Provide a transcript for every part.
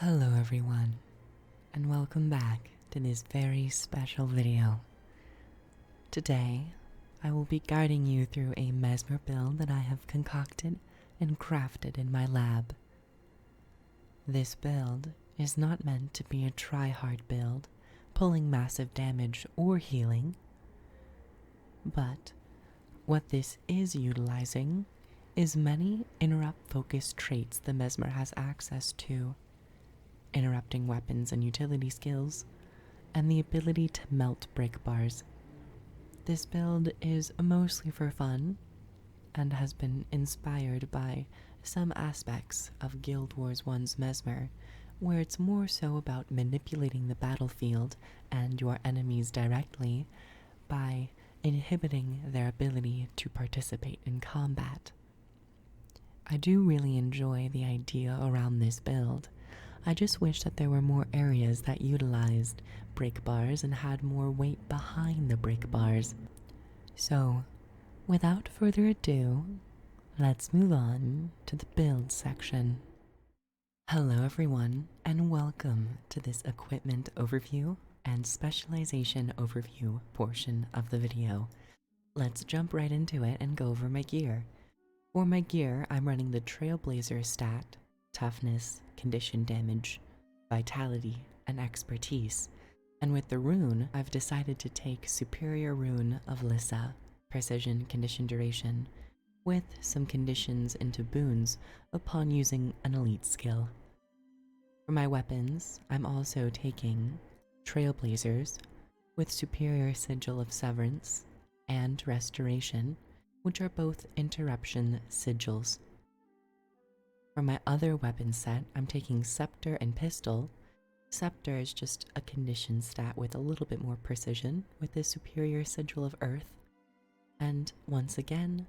Hello everyone, and welcome back to this very special video. Today, I will be guiding you through a Mesmer build that I have concocted and crafted in my lab. This build is not meant to be a try-hard build, pulling massive damage or healing, but what this is utilizing is many interrupt-focused traits the Mesmer has access to, interrupting weapons and utility skills, and the ability to melt break bars. This build is mostly for fun and has been inspired by some aspects of Guild Wars 1's Mesmer, where it's more so about manipulating the battlefield and your enemies directly by inhibiting their ability to participate in combat. I do really enjoy the idea around this build. I just wish that there were more areas that utilized break bars and had more weight behind the break bars. So, without further ado, let's move on to the build section. Hello everyone, and welcome to this equipment overview and specialization overview portion of the video. Let's jump right into it and go over my gear. For my gear, I'm running the Trailblazer stat, toughness, condition damage, vitality, and expertise. And with the rune, I've decided to take Superior Rune of Lissa, precision, condition duration, with some conditions into boons upon using an elite skill. For my weapons, I'm also taking Trailblazers with Superior Sigil of Severance and Restoration, which are both interruption sigils. For my other weapon set, I'm taking Scepter and Pistol. Scepter is just a condition stat with a little bit more precision with the Superior Sigil of Earth. And once again,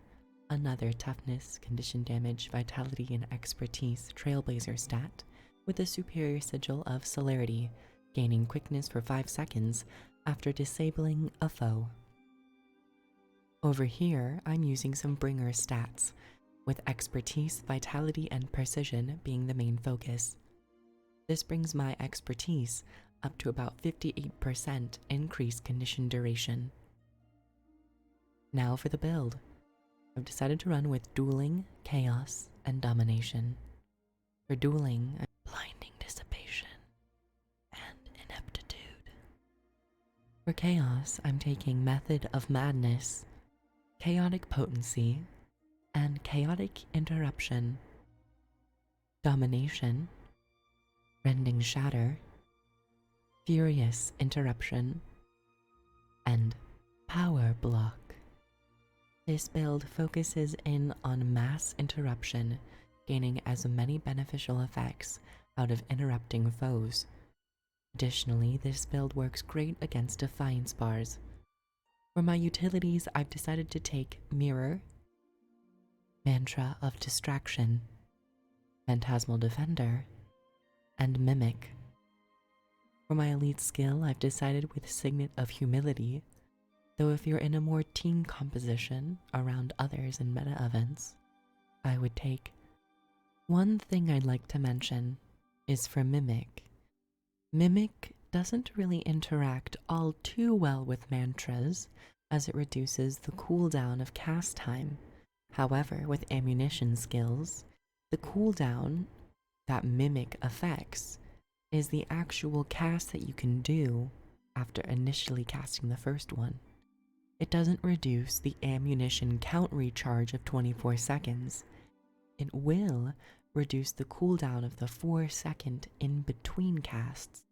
another toughness, condition damage, vitality, and expertise Trailblazer stat with the Superior Sigil of Celerity, gaining quickness for 5 seconds after disabling a foe. Over here, I'm using some Bringer stats, with expertise, vitality, and precision being the main focus. This brings my expertise up to about 58% increased condition duration. Now for the build. I've decided to run with Dueling, Chaos, and Domination. For Dueling, I'm Blinding Dissipation and Ineptitude. For Chaos, I'm taking Method of Madness, Chaotic Potency, and Chaotic Interruption. Domination, Rending Shatter, Furious Interruption, and Power Block. This build focuses in on mass interruption, gaining as many beneficial effects out of interrupting foes. Additionally, this build works great against Defiance bars. For my utilities, I've decided to take Mirror, Mantra of Distraction, Phantasmal Defender, and Mimic. For my elite skill, I've decided with Signet of Humility, though if you're in a more team composition around others in meta events, I would take. One thing I'd like to mention is for Mimic. Mimic doesn't really interact all too well with mantras, as it reduces the cooldown of cast time. However, with ammunition skills, the cooldown that Mimic affects is the actual cast that you can do after initially casting the first one. It doesn't reduce the ammunition count recharge of 24 seconds. It will reduce the cooldown of the 4-second in between casts.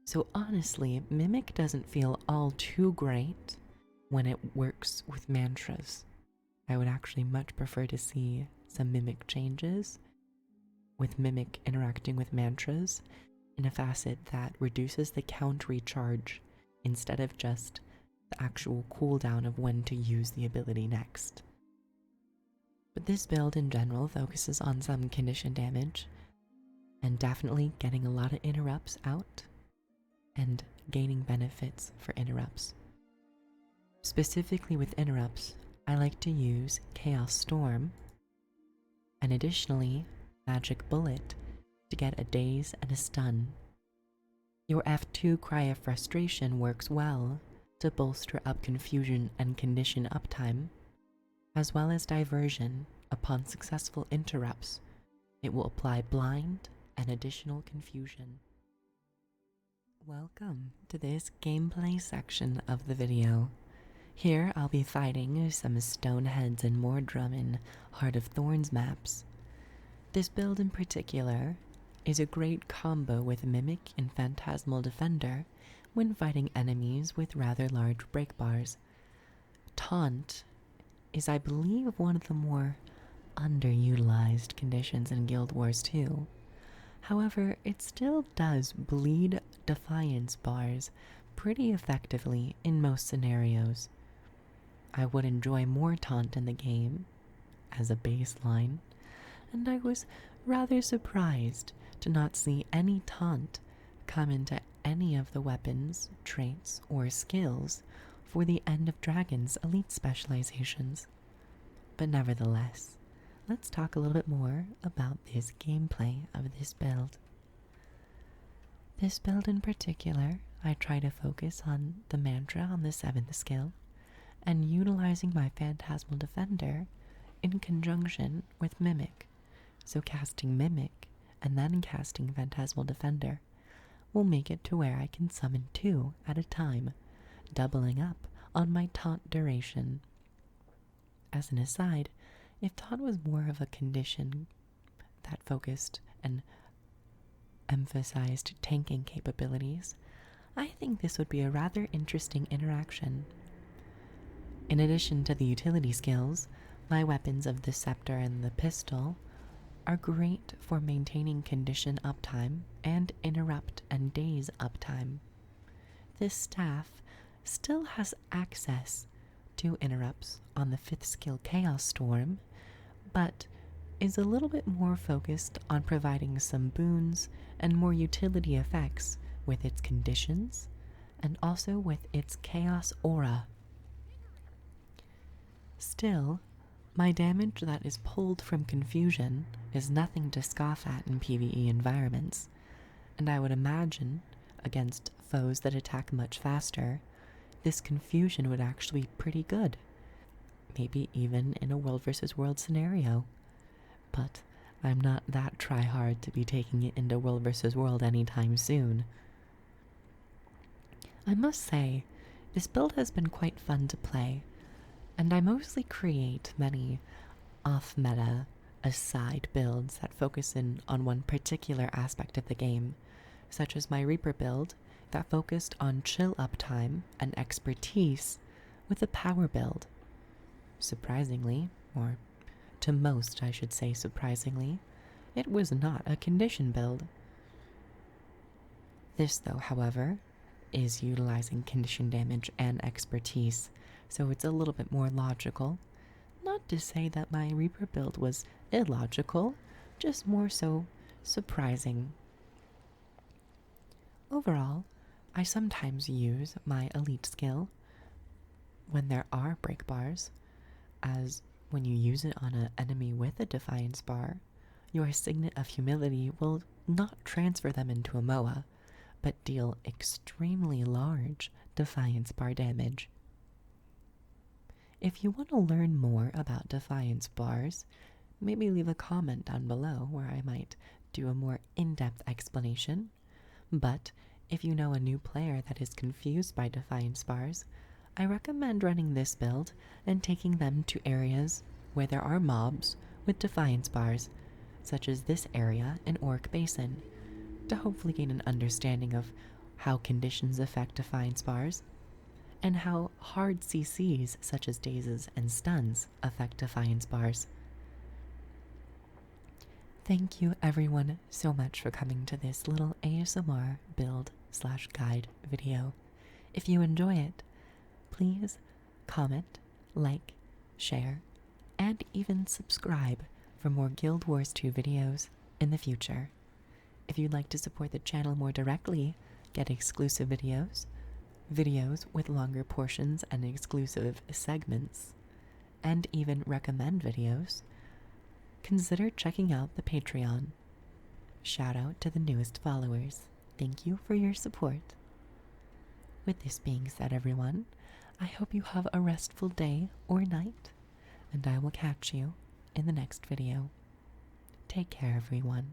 So honestly, Mimic doesn't feel all too great when it works with mantras. I would actually much prefer to see some Mimic changes, with Mimic interacting with mantras in a facet that reduces the count recharge instead of just the actual cooldown of when to use the ability next. But this build in general focuses on some condition damage and definitely getting a lot of interrupts out and gaining benefits for interrupts. Specifically with interrupts, I like to use Chaos Storm and additionally Magic Bullet to get a daze and a stun. Your F2 Cry of Frustration works well to bolster up confusion and condition uptime, as well as diversion. Upon successful interrupts, it will apply blind and additional confusion. Welcome to this gameplay section of the video. Here I'll be fighting some Stoneheads and Mordrum in Heart of Thorns maps. This build in particular is a great combo with Mimic and Phantasmal Defender when fighting enemies with rather large break bars. Taunt is, I believe, one of the more underutilized conditions in Guild Wars 2. However, it still does bleed Defiance bars pretty effectively in most scenarios. I would enjoy more Taunt in the game as a baseline, and I was rather surprised to not see any Taunt come into any of the weapons, traits, or skills for the End of Dragon's elite specializations. But nevertheless, let's talk a little bit more about this gameplay of this build. This build in particular, I try to focus on the mantra on the 7th skill and utilizing my Phantasmal Defender in conjunction with Mimic. So casting Mimic and then casting Phantasmal Defender will make it to where I can summon 2 at a time, doubling up on my taunt duration. As an aside, if taunt was more of a condition that focused and emphasized tanking capabilities, I think this would be a rather interesting interaction. In addition to the utility skills, my weapons of the scepter and the pistol are great for maintaining condition uptime and interrupt and daze uptime. This staff still has access to interrupts on the 5th skill Chaos Storm, but is a little bit more focused on providing some boons and more utility effects with its conditions and also with its Chaos Aura. Still, my damage that is pulled from confusion is nothing to scoff at in PvE environments, and I would imagine, against foes that attack much faster, this confusion would actually be pretty good. Maybe even in a world versus world scenario. But I'm not that try-hard to be taking it into world versus world anytime soon. I must say, this build has been quite fun to play, and I mostly create many off-meta aside builds that focus in on one particular aspect of the game, such as my Reaper build that focused on chill uptime and expertise with a power build. Surprisingly, or to most I should say surprisingly, it was not a condition build. This though, however, is utilizing condition damage and expertise, so it's a little bit more logical. Not to say that my Reaper build was illogical, just more so surprising. Overall, I sometimes use my elite skill when there are break bars, as when you use it on an enemy with a Defiance bar, your Signet of Humility will not transfer them into a MOA, but deal extremely large Defiance bar damage. If you want to learn more about Defiance bars, maybe leave a comment down below where I might do a more in-depth explanation. But if you know a new player that is confused by Defiance bars, I recommend running this build and taking them to areas where there are mobs with Defiance bars, such as this area in Orc Basin, to hopefully gain an understanding of how conditions affect Defiance bars, and how hard CCs such as dazes and stuns affect Defiance bars. Thank you everyone so much for coming to this little ASMR build/guide video. If you enjoy it, please comment, like, share, and even subscribe for more Guild Wars 2 videos in the future. If you'd like to support the channel more directly, get exclusive videos with longer portions and exclusive segments, and even recommend videos, consider checking out the Patreon. shout out to the newest followers. Thank you for your support. With this being said, everyone, I hope you have a restful day or night, and I will catch you in the next video. Take care, everyone.